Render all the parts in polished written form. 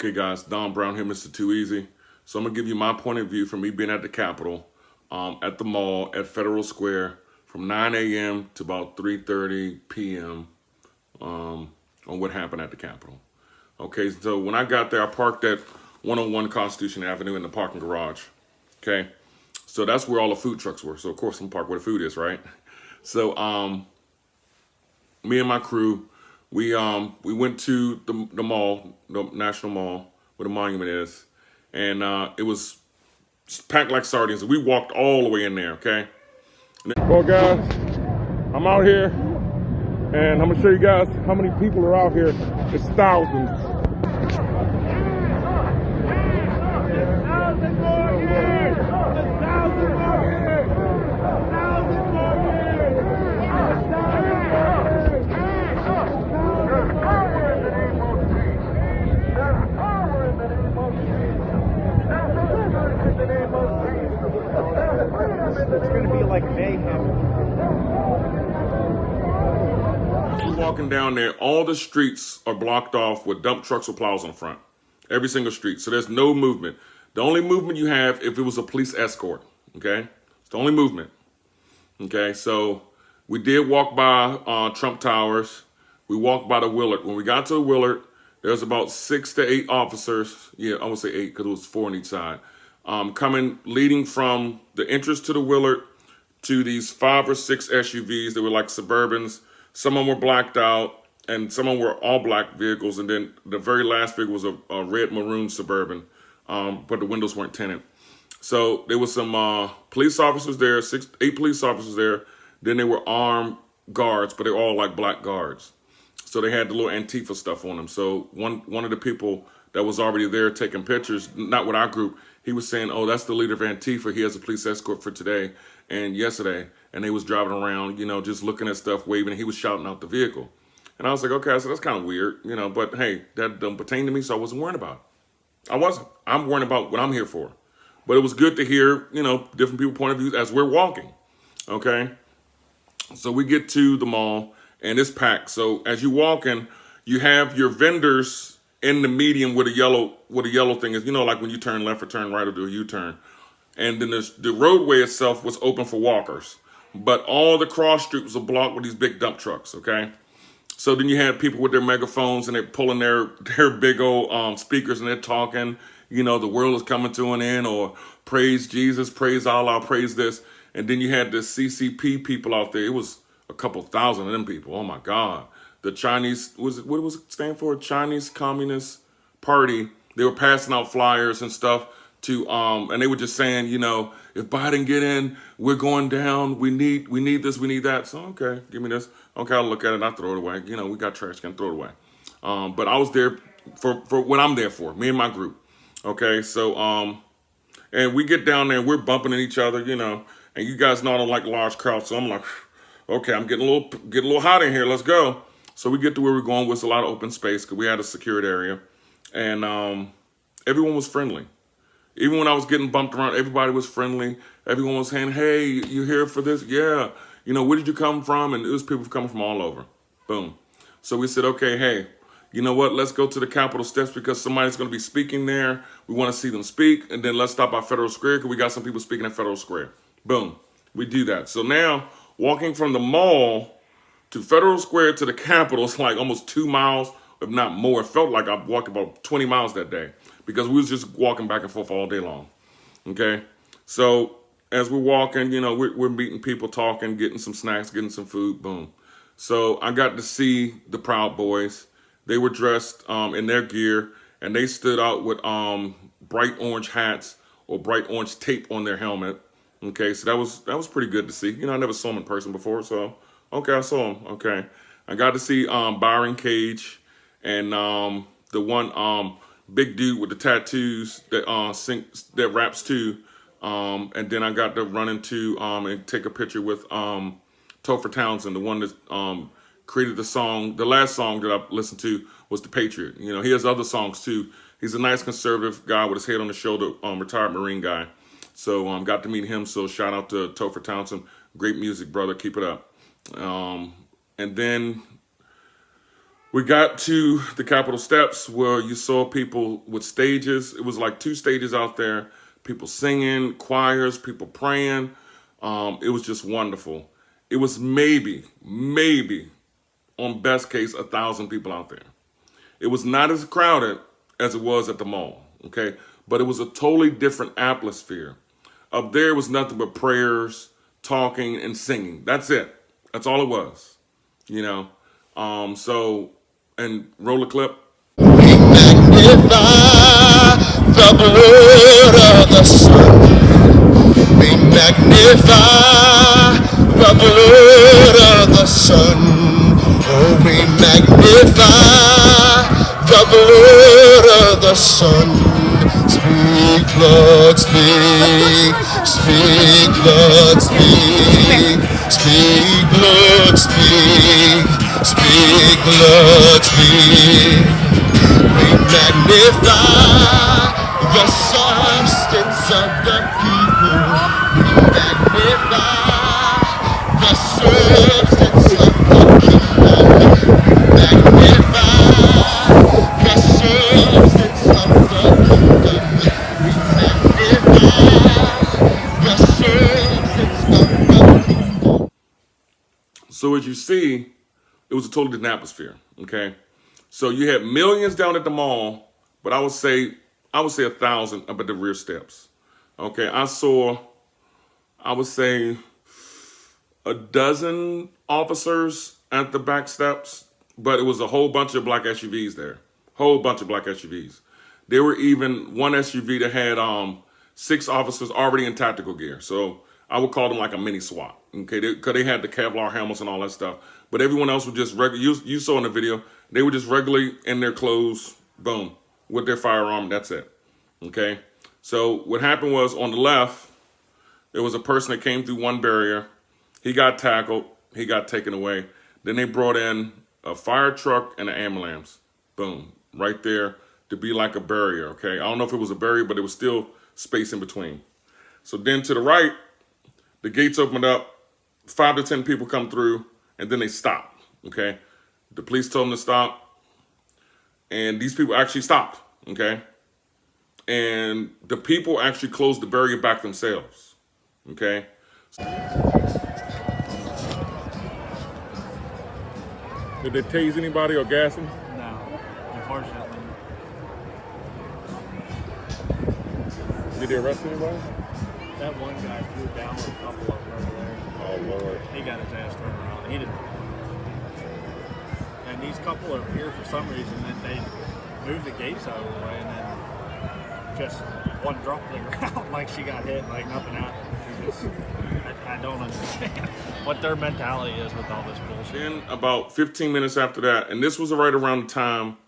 Okay, guys, Don Brown here, Mr. Too Easy. So I'm gonna give you my point of view from me being at the Capitol, at the mall, at Federal Square, from 9 a.m. to about 3:30 p.m. On what happened at the Capitol. Okay, so when I got there, I parked at 101 Constitution Avenue in the parking garage. Okay, so that's where all the food trucks were. So of course I'm parked where the food is, right? So me and my crew, we went to the mall, the National Mall, where the monument is, and it was packed like sardines. We walked all the way in there. Okay. Well, guys, I'm out here, and I'm gonna show you guys how many people are out here. It's thousands. It's going to be like mayhem. You're walking down there, all the streets are blocked off with dump trucks or plows on the front. Every single street. So there's no movement. The only movement you have if it was a police escort. Okay? It's the only movement. Okay, so we did walk by Trump Towers. We walked by the Willard. When we got to the Willard, there's about 6 to 8 officers. Yeah, I would say 8 because it was 4 on each side. Leading from the entrance to the Willard to these 5 or 6 SUVs that were like Suburbans. Some of them were blacked out, and some of them were all black vehicles. And then the very last vehicle was a red maroon Suburban, but the windows weren't tinted. So there was some police officers there, 8 police officers there. Then there were armed guards, but they're all like black guards. So they had the little Antifa stuff on them. So one of the people that was already there taking pictures, not with our group, he was saying, "Oh, that's the leader of Antifa. He has a police escort for today and yesterday." And they was driving around, just looking at stuff, waving, and he was shouting out the vehicle. And I was like, okay, so that's kind of weird, but hey, that don't pertain to me, so I wasn't worried about it. I wasn't. I'm worried about what I'm here for. But it was good to hear, different people's point of views as we're walking, okay? So we get to the mall, and it's packed. So as you're walking, you have your vendors in the median where the yellow thing is, like when you turn left or turn right or do a U-turn. And then the roadway itself was open for walkers. But all the cross streets were blocked with these big dump trucks, okay? So then you had people with their megaphones and they're pulling their big old speakers and they're talking, the world is coming to an end, or praise Jesus, praise Allah, praise this. And then you had the CCP people out there. It was a couple thousand of them people. Oh my God. The Chinese, what was it stand for? Chinese Communist Party. They were passing out flyers and stuff to, and they were just saying, if Biden get in, we're going down. We need this, we need that. So, okay, give me this. Okay, I'll look at it. I'll throw it away. We got trash can, throw it away. But I was there for what I'm there for, me and my group. Okay, so, and we get down there, we're bumping at each other, and you guys know I don't like large crowds. So I'm like, okay, I'm getting a little hot in here. Let's go. So we get to where we're going with a lot of open space because we had a secured area, and everyone was friendly. Even when I was getting bumped around, everybody was friendly. Everyone was saying, "Hey, you here for this?" Yeah. Where did you come from? And it was people coming from all over. Boom. So we said, okay, hey, you know what? Let's go to the Capitol steps because somebody's going to be speaking there. We want to see them speak. And then let's stop by Federal Square because we got some people speaking at Federal Square. Boom. We do that. So now walking from the mall to Federal Square to the Capitol is like almost 2 miles, if not more. It felt like I walked about 20 miles that day because we was just walking back and forth all day long. Okay. So as we're walking, we're meeting people, talking, getting some snacks, getting some food. Boom. So I got to see the Proud Boys. They were dressed in their gear, and they stood out with bright orange hats or bright orange tape on their helmet. Okay, so that was pretty good to see. I never saw them in person before, so okay, I saw them. Okay, I got to see Byron Cage and the one big dude with the tattoos that raps too. And then I got to run into and take a picture with Topher Townsend, the one that created the song. The last song that I listened to was The Patriot. He has other songs too. He's a nice conservative guy with his head on his shoulder, retired Marine guy. So got to meet him. So shout out to Topher Townsend. Great music, brother. Keep it up. And then We got to the Capitol steps where you saw people with stages. It was like 2 stages out there, people singing, choirs, people praying. It was just wonderful. It was maybe, on best case, 1,000 people out there. It was not as crowded as it was at the mall, okay? But it was a totally different atmosphere. Up there was nothing but prayers, talking, and singing. That's it. That's all it was, you know? And roll a clip. We magnify the blood of the Son. We magnify the blood of the Son. Oh, we magnify the blood of the Son. Speak, Lord, speak. Speak, Lord, speak. Speak, Lord, speak. Speak, Lord, speak. We magnify the substance of the people. We magnify the substance of the kingdom. We magnify the substance of the kingdom. We magnify the substance of the kingdom. So as you see, it was a totally different atmosphere, okay? So you had millions down at the mall, but I would say 1,000 up at the rear steps. Okay, I would say a dozen officers at the back steps, but it was a whole bunch of black SUVs there. Whole bunch of black SUVs. There were even one SUV that had 6 officers already in tactical gear. So I would call them like a mini SWAT. Okay, because they had the Kevlar helmets and all that stuff. But everyone else was just regular. You saw in the video, they were just regularly in their clothes, boom, with their firearm. That's it. Okay. So what happened was on the left, there was a person that came through one barrier. He got tackled. He got taken away. Then they brought in a fire truck and an ambulance. Boom, right there to be like a barrier. Okay. I don't know if it was a barrier, but it was still space in between. So then to the right, the gates opened up. 5 to 10 people come through, and then they stop. Okay, the police told them to stop, and these people actually stopped. Okay, and the people actually closed the barrier back themselves. Okay. Did they tase anybody or gas them? No, unfortunately. Did they arrest anybody? That one guy threw down with a couple of them over there. Oh Lord. He got his ass thrown around. He didn't. And these couple over here, for some reason, that they moved the gates out of the way and then just one dropped to the ground like she got hit, like nothing happened. I don't understand what their mentality is with all this bullshit. Then about 15 minutes after that, and this was right around the time,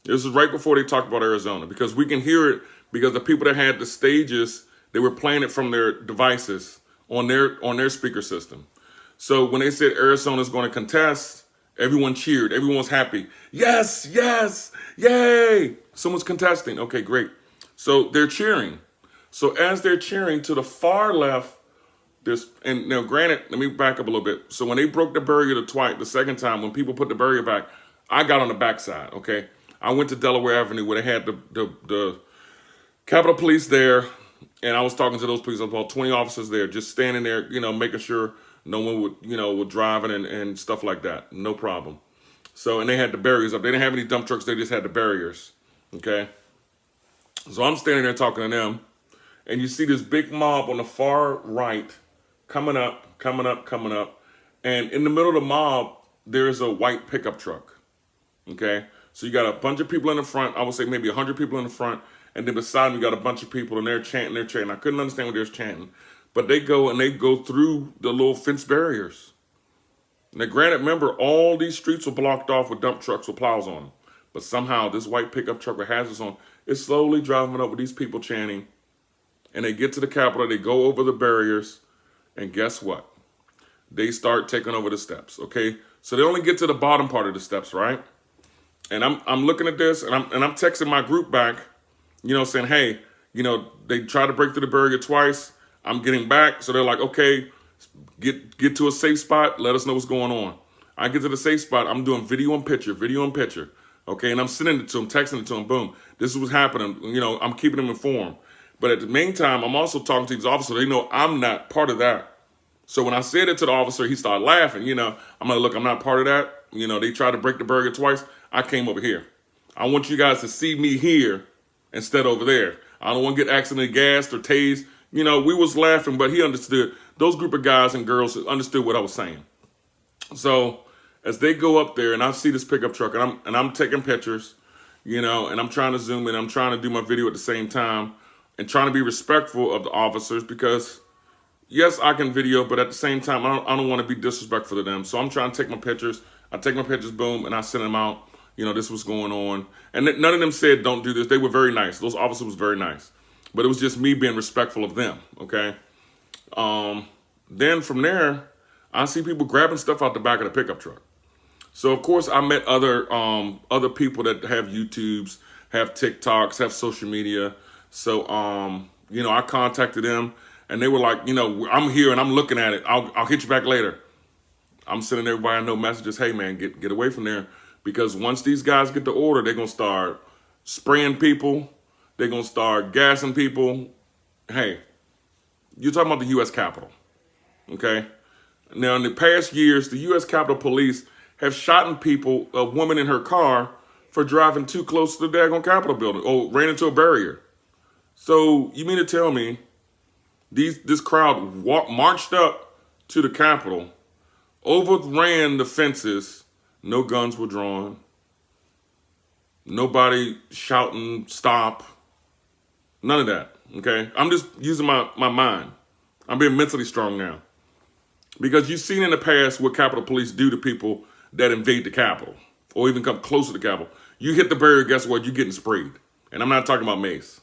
this was right before they talked about Arizona, because we can hear it because the people that had the stages, they were playing it from their devices on their speaker system. So when they said Arizona's going to contest, everyone cheered. Everyone was happy. Yes, yes, yay. Someone's contesting. Okay, great. So they're cheering. So as they're cheering to the far left, and now granted, let me back up a little bit. So when they broke the barrier the second time, when people put the barrier back, I got on the backside, okay? I went to Delaware Avenue where they had the Capitol Police there, and I was talking to those police, about 20 officers there, just standing there, making sure no one would driving and stuff like that. No problem. So, and they had the barriers up. They didn't have any dump trucks. They just had the barriers, okay? So I'm standing there talking to them, and you see this big mob on the far right coming up. And in the middle of the mob, there's a white pickup truck, okay? So you got a bunch of people in the front. I would say maybe 100 people in the front. And then beside me, you got a bunch of people, and they're chanting. I couldn't understand what they were chanting. But they go through the little fence barriers. Now, granted, remember, all these streets were blocked off with dump trucks with plows on them. But somehow, this white pickup truck with hazards on is slowly driving up with these people chanting. And they get to the Capitol, they go over the barriers, and guess what? They start taking over the steps, okay? So they only get to the bottom part of the steps, right? And I'm looking at this, and I'm texting my group back, saying, hey, they tried to break through the barrier twice. I'm getting back. So they're like, okay, get to a safe spot. Let us know what's going on. I get to the safe spot. I'm doing video and picture. Okay, and I'm sending it to him, texting it to him. Boom, this is what's happening. You know, I'm keeping him informed. But at the meantime, I'm also talking to these officers. They know I'm not part of that. So when I said it to the officer, he started laughing. You know, I'm like, look, I'm not part of that. You know, they tried to break the barrier twice. I came over here. I want you guys to see me here instead over there. I don't want to get accidentally gassed or tased. You know, we was laughing, but he understood. Those group of guys and girls understood what I was saying. So as they go up there and I see this pickup truck and I'm taking pictures, you know, and I'm trying to zoom in, I'm trying to do my video at the same time and trying to be respectful of the officers because yes, I can video, but at the same time, I don't want to be disrespectful to them. So I'm trying to take my pictures. I take my pictures, boom, and I send them out. You know, this was going on. And none of them said, don't do this. They were very nice. Those officers was very nice. But it was just me being respectful of them, okay? Then from there, I see people grabbing stuff out the back of the pickup truck. So, of course, I met other people that have YouTubes, have TikToks, have social media. So, you know, I contacted them. And they were like, you know, I'm here and I'm looking at it. I'll hit you back later. I'm sending everybody no messages. Hey, man, get away from there. Because once these guys get the order, they're going to start spraying people. They're going to start gassing people. Hey, you're talking about the U.S. Capitol. Okay? Now, in the past years, the U.S. Capitol Police have shot people, a woman in her car, for driving too close to the daggone Capitol building or ran into a barrier. So you mean to tell me this crowd marched up to the Capitol, overran the fences, no guns were drawn, nobody shouting, stop, none of that, okay? I'm just using my mind. I'm being mentally strong now. Because you've seen in the past what Capitol Police do to people that invade the Capitol or even come close to the Capitol. You hit the barrier, guess what? You're getting sprayed. And I'm not talking about mace,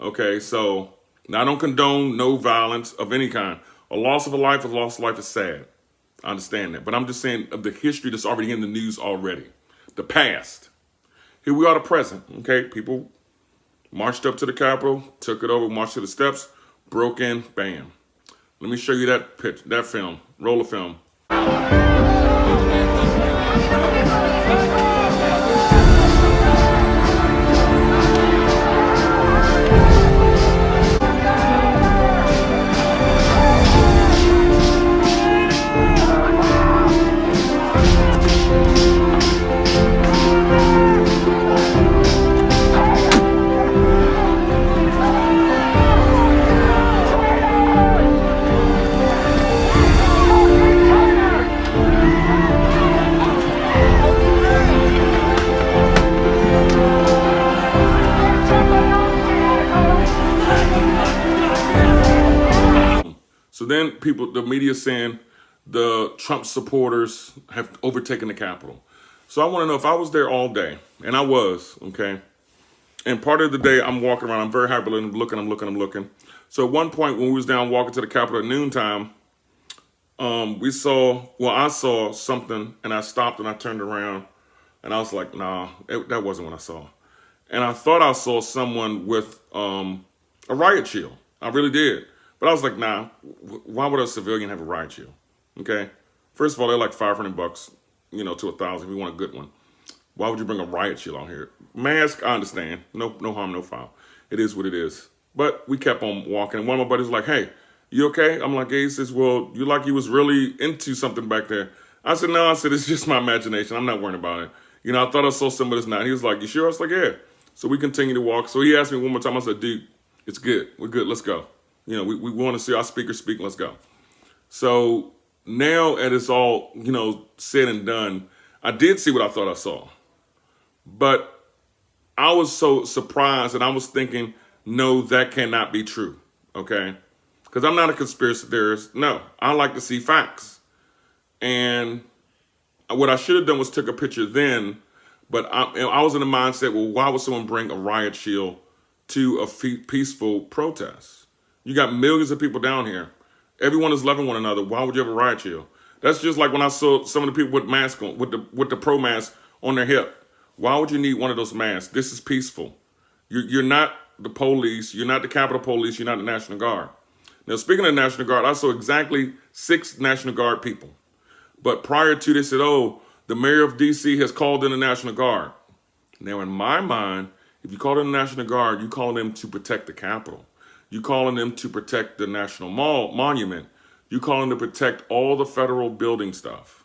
okay? So now, I don't condone no violence of any kind. A loss of a life is sad. I understand that. But I'm just saying of the history that's already in the news already. The past. Here we are, the present. Okay, people marched up to the Capitol, took it over, marched to the steps, broke in, bam. Let me show you that film. Roll the film. So then the media saying the Trump supporters have overtaken the Capitol. So I want to know if I was there all day, and I was, okay? And part of the day I'm walking around, I'm very happy, I'm looking. So at one point when we was down walking to the Capitol at noontime, I saw something and I stopped and I turned around and I was like, nah, that wasn't what I saw. And I thought I saw someone with a riot shield. I really did. But I was like, nah, why would a civilian have a riot shield? Okay. First of all, they're like $500, you know, to $1,000 if you want a good one. Why would you bring a riot shield on here? Mask, I understand. No harm, no foul. It is what it is. But we kept on walking. And one of my buddies was like, hey, you okay? I'm like, hey, he says, well, you like you was really into something back there. I said, no, it's just my imagination. I'm not worrying about it. You know, I thought I saw somebody that's not. He was like, you sure? I was like, yeah. So we continued to walk. So he asked me one more time. I said, dude, it's good. We're good. Let's go. You know, we want to see our speaker speak. Let's go. So now that it's all, you know, said and done, I did see what I thought I saw. But I was so surprised and I was thinking, no, that cannot be true. Okay. Because I'm not a conspiracy theorist. No, I like to see facts. And what I should have done was took a picture then. But I was in the mindset, well, why would someone bring a riot shield to a peaceful protest? You got millions of people down here. Everyone is loving one another. Why would you have a riot shield? That's just like when I saw some of the people with masks on, with the pro mask on their hip. Why would you need one of those masks? This is peaceful. You're not the police. You're not the Capitol Police. You're not the National Guard. Now, speaking of the National Guard, I saw exactly 6 National Guard people. But prior to, they said, oh, the mayor of D.C. has called in the National Guard. Now, in my mind, if you call in the National Guard, you call them to protect the Capitol. You calling them to protect the National Monument. You calling them to protect all the federal building stuff.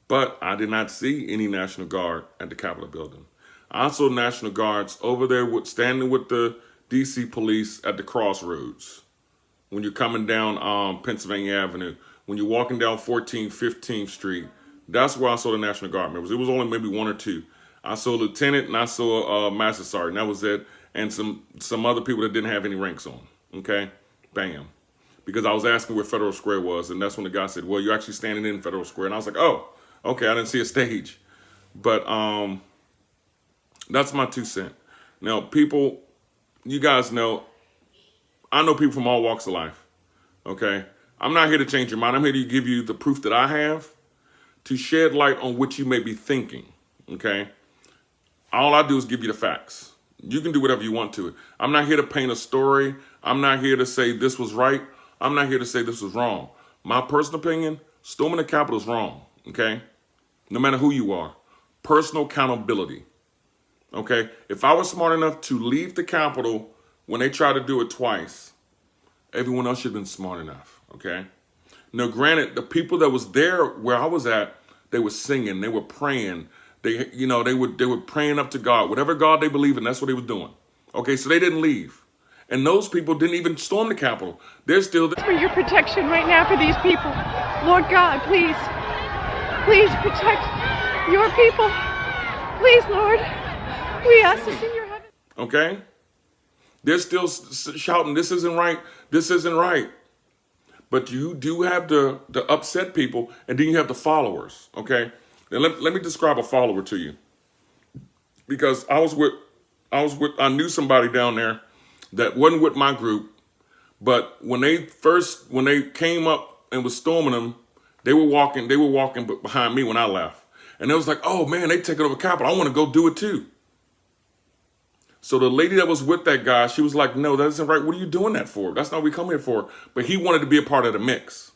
But I did not see any National Guard at the Capitol building. I saw National Guards over there standing with the D.C. police at the crossroads. When you're coming down Pennsylvania Avenue, when you're walking down 14th, 15th Street, that's where I saw the National Guard members. It was only maybe one or two. I saw a lieutenant and I saw a master sergeant. That was it. And some other people that didn't have any ranks on. Okay? Bam. Because I was asking where Federal Square was, and that's when the guy said, well, you're actually standing in Federal Square. And I was like, oh, okay, I didn't see a stage. But that's my 2 cents. Now, people, you guys know, I know people from all walks of life. Okay? I'm not here to change your mind. I'm here to give you the proof that I have to shed light on what you may be thinking. Okay? All I do is give you the facts. You can do whatever you want to it. I'm not here to paint a story. I'm not here to say this was right. I'm not here to say this was wrong. My personal opinion, storming the Capitol is wrong. Okay? No matter who you are. Personal accountability. Okay? If I was smart enough to leave the Capitol when they tried to do it twice, everyone else should have been smart enough. Okay? Now, granted, the people that was there where I was at, they were singing, they were praying. They were praying up to God. Whatever God they believe in, that's what they were doing. Okay, so they didn't leave. And those people didn't even storm the Capitol. They're still there. For your protection right now for these people. Lord God, please protect your people. Please, Lord, we ask this in your heaven. Okay? They're still shouting, this isn't right, this isn't right. But you do have the upset people, and then you have the followers, okay? Now let me describe a follower to you. Because I knew somebody down there that wasn't with my group, but when they came up and was storming them, they were walking behind me when I left. And it was like, oh man, they taking over Capitol. I want to go do it too. So the lady that was with that guy, she was like, no, that isn't right. What are you doing that for? That's not what we come here for. But he wanted to be a part of the mix.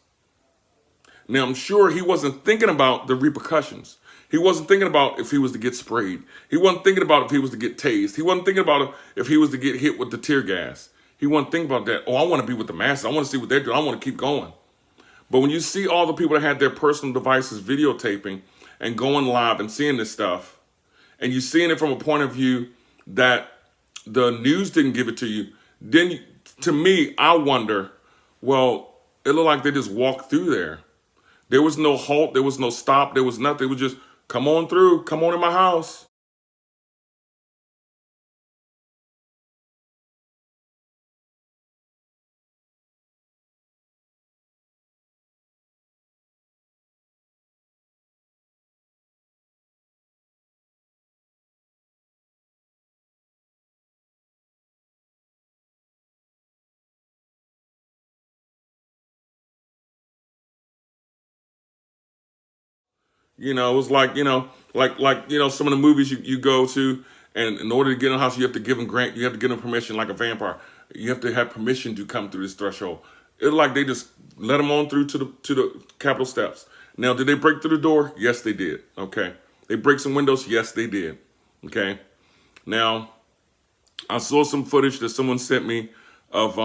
Now, I'm sure he wasn't thinking about the repercussions. He wasn't thinking about if he was to get sprayed. He wasn't thinking about if he was to get tased. He wasn't thinking about if he was to get hit with the tear gas. He wasn't thinking about that. Oh, I want to be with the masses. I want to see what they're doing. I want to keep going. But when you see all the people that had their personal devices videotaping and going live and seeing this stuff, and you're seeing it from a point of view that the news didn't give it to you, then to me, I wonder, well, it looked like they just walked through there. There was no halt. There was no stop. There was nothing. It was just, come on through. Come on in my house. You know, it was like, some of the movies you go to, and in order to get in the house, you have to give them permission like a vampire. You have to have permission to come through this threshold. It was like they just let them on through to the Capitol steps. Now, did they break through the door? Yes, they did. Okay. They break some windows? Yes, they did. Okay. Now, I saw some footage that someone sent me of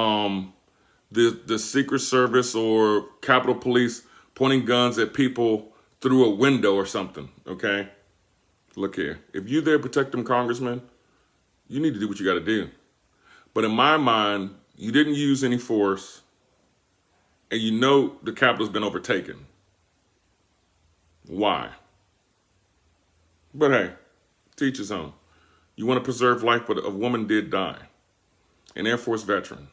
the Secret Service or Capitol Police pointing guns at people through a window or something, okay? Look here. If you're there to protect them congressmen, you need to do what you got to do. But in my mind, you didn't use any force, and you know the Capitol's been overtaken. Why? But hey, teach his own. You want to preserve life, but a woman did die, an Air Force veteran.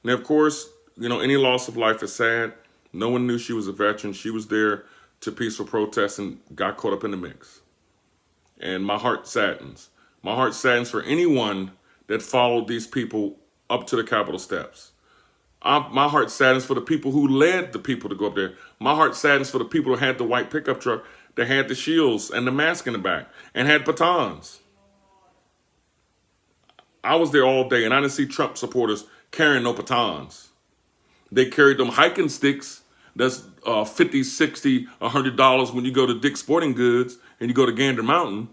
Now, of course, any loss of life is sad. No one knew she was a veteran. She was there to peaceful protest and got caught up in the mix. And my heart saddens. My heart saddens for anyone that followed these people up to the Capitol steps. My heart saddens for the people who led the people to go up there. My heart saddens for the people who had the white pickup truck that had the shields and the mask in the back and had batons. I was there all day and I didn't see Trump supporters carrying no batons. They carried them hiking sticks that's $50, $60, $100 when you go to Dick's Sporting Goods and you go to Gander Mountain.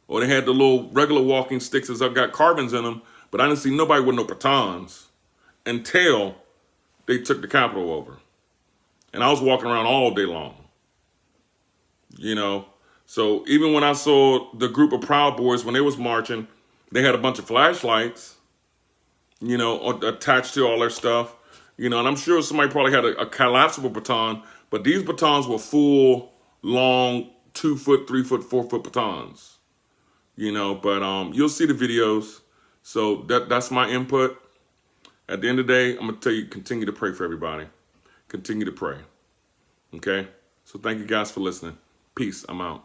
Or they had the little regular walking sticks that got carbons in them, but I didn't see nobody with no batons until they took the Capitol over. And I was walking around all day long. You know, so even when I saw the group of Proud Boys, when they was marching, they had a bunch of flashlights, you know, attached to all their stuff. You know, and I'm sure somebody probably had a collapsible baton, but these batons were full, long, 2 foot, 3 foot, 4 foot batons. You know, but you'll see the videos. So that's my input. At the end of the day, I'm going to tell you, continue to pray for everybody. Continue to pray. Okay? So thank you guys for listening. Peace. I'm out.